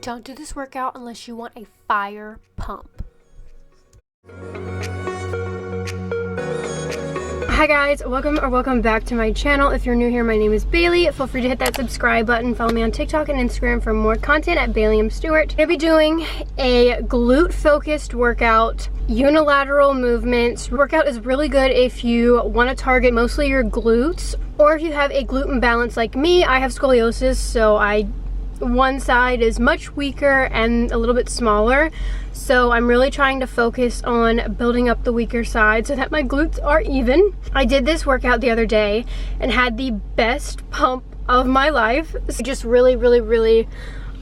Don't do this workout unless you want a fire pump. Hi guys, welcome back to my channel. If you're new here, my name is Bailey. Feel free to hit that subscribe button. Follow me on TikTok and Instagram for more content at Baileymstewart. I'm gonna be doing a glute focused workout, unilateral movements. Workout is really good if you want to target mostly your glutes, or if you have a glute imbalance like me. I have scoliosis, so one side is much weaker and a little bit smaller, so I'm really trying to focus on building up the weaker side so that my glutes are even. I did this workout the other day and had the best pump of my life. So just really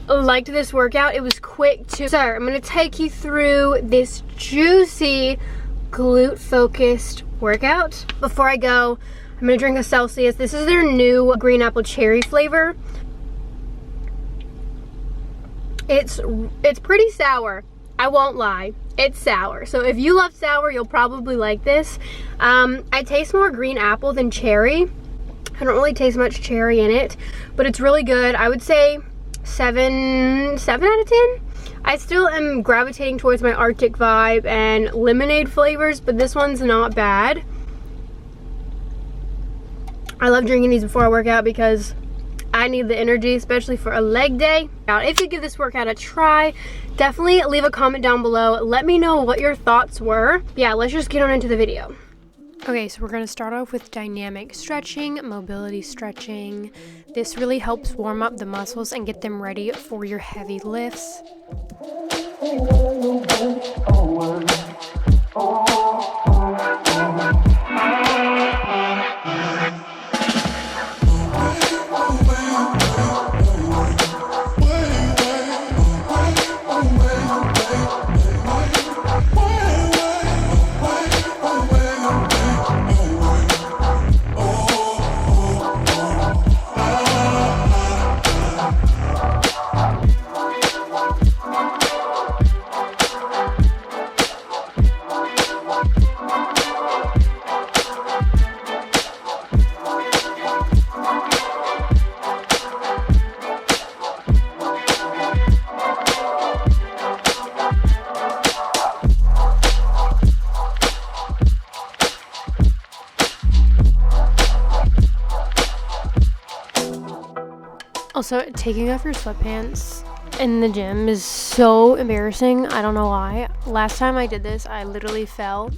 liked this workout. It was quick too. So I'm going to take you through this juicy glute focused workout. Before I go, I'm going to drink a Celsius. This is their new green apple cherry flavor. It's pretty sour, I won't lie. It's sour, so if you love sour, you'll probably like this. I taste more green apple than cherry. I don't really taste much cherry in it, but it's really good. I would say 7 out of 10. I still am gravitating towards my Arctic vibe and lemonade flavors, but this one's not bad. I love drinking these before I work out because I need the energy, especially for a leg day. Now, if you give this workout a try, definitely leave a comment down below. Let me know what your thoughts were. Yeah, let's just get on into the video. Okay, so we're going to start off with dynamic stretching, mobility stretching. This really helps warm up the muscles and get them ready for your heavy lifts. Also, taking off your sweatpants in the gym is so embarrassing. I don't know why. Last time I did this, I literally fell.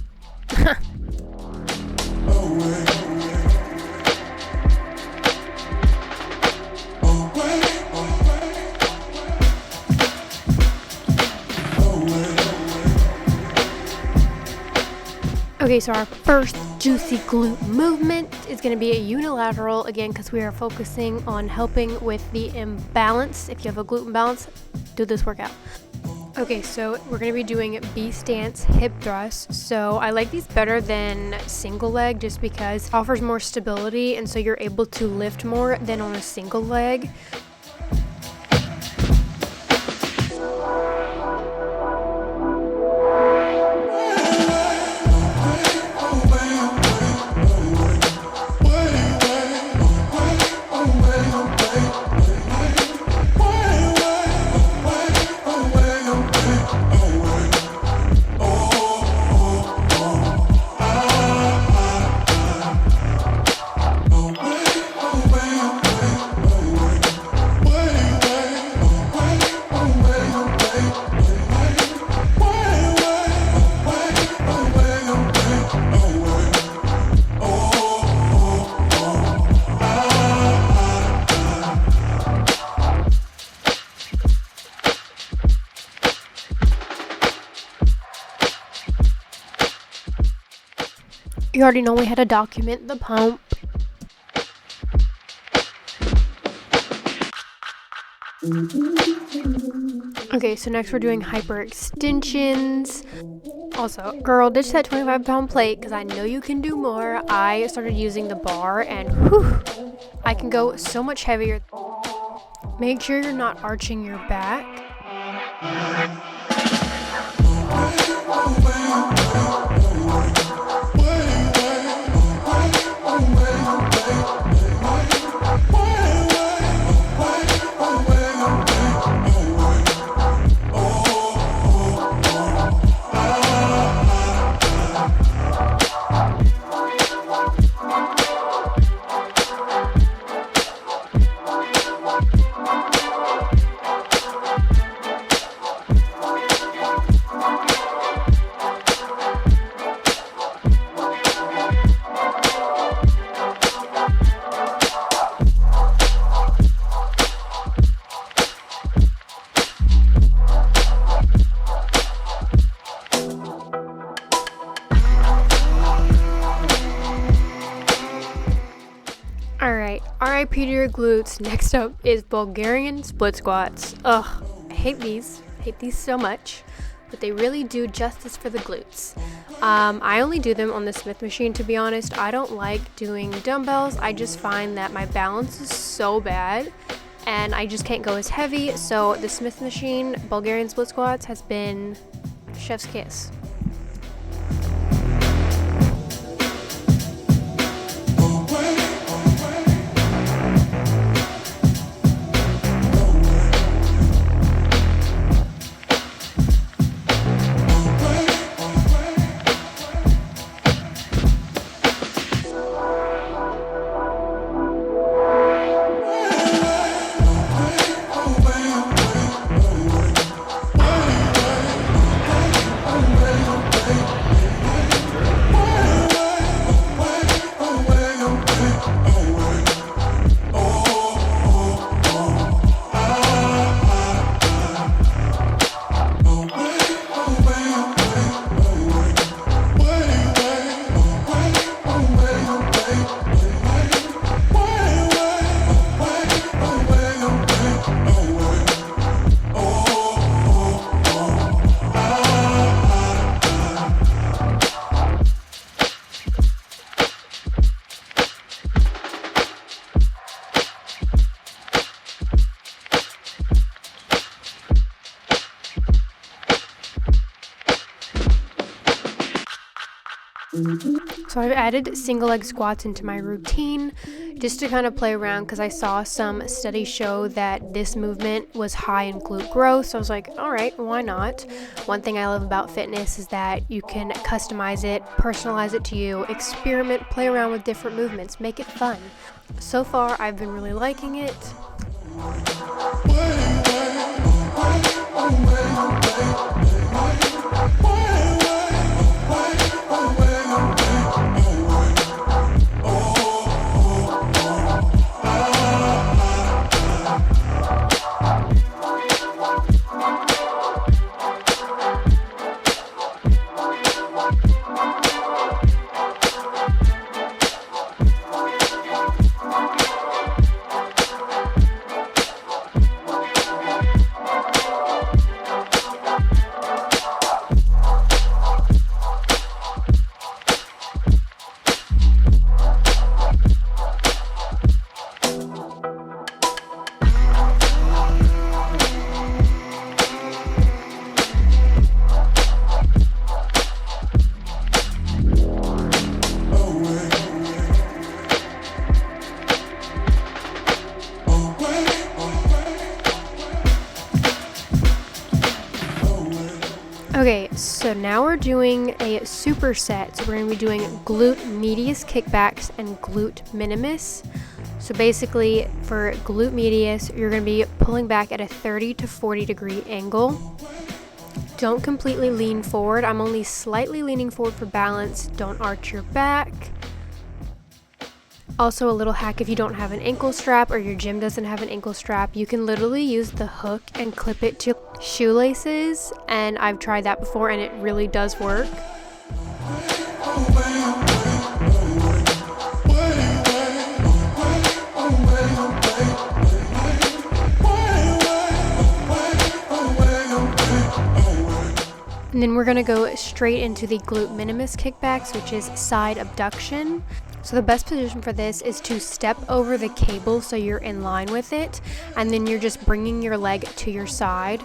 Okay, so our first juicy glute movement is going to be a unilateral, again, because we are focusing on helping with the imbalance. If you have a glute imbalance, do this workout. Okay, so we're going to be doing B stance hip thrust. So I like these better than single leg just because it offers more stability, and so you're able to lift more than on a single leg. You already know we had to document the pump. Okay, so next we're doing hyperextensions. Also, girl, ditch that 25-pound plate because I know you can do more. I started using the bar and whew, I can go so much heavier. Make sure you're not arching your back. hypertrophied glutes. Next up is Bulgarian split squats. Ugh, I hate these so much, but they really do justice for the glutes. I only do them on the Smith machine, to be honest. I don't like doing dumbbells. I just find that my balance is so bad and I just can't go as heavy. So the Smith machine Bulgarian split squats has been chef's kiss. So I've added single leg squats into my routine just to kind of play around, because I saw some studies show that this movement was high in glute growth. So I was like, all right, why not? One thing I love about fitness is that you can customize it, personalize it to you, experiment, play around with different movements, make it fun. So far, I've been really liking it. Okay, so now we're doing a superset. So we're going to be doing glute medius kickbacks and glute minimus. So basically for glute medius, you're going to be pulling back at a 30 to 40 degree angle. Don't completely lean forward. I'm only slightly leaning forward for balance. Don't arch your back. Also, a little hack: if you don't have an ankle strap or your gym doesn't have an ankle strap, you can literally use the hook and clip it to shoelaces, and I've tried that before and it really does work. And then we're going to go straight into the glute minimus kickbacks, which is side abduction. So the best position for this is to step over the cable so you're in line with it, and then you're just bringing your leg to your side.